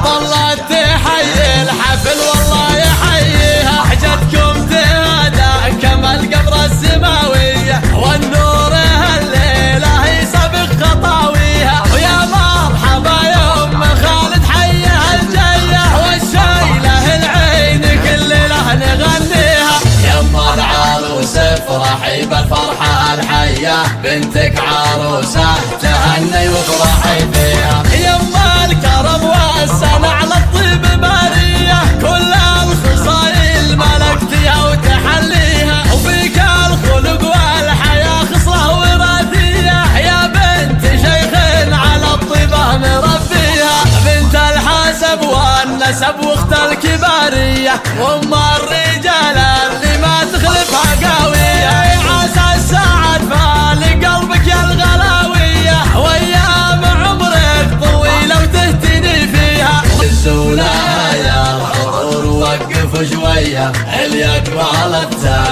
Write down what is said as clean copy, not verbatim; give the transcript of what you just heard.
طلت تحيي الحفل والله يحييها. حجتكم تهدى كما القبر السماوية والنور الليلة يسبق خطاويها. ويا مرحبا يا ام خالد حيها الجية والشيلة العين كل ليلة نغنيها. يما العروس افرحي بالفرحة الحية بنتك عروسة تهني وافرحي فيها. يما الكرم والسنة على الطيب بارية كل الخصايل ملكتيها وتحليها. وفيك الخلق والحياة خصلة وراثية يا بنت شيخ على الطيبة مربيها. بنت الحسب والنسب واخت الكبارية وام الرجال اللي ما تخلفها قوية. عسى السعد فالي قلبك يا الغلاوية وايام عمرك طويلة وتهتدي فيها. الزولا يا الحضور وقف شوية اللي يقبل التالي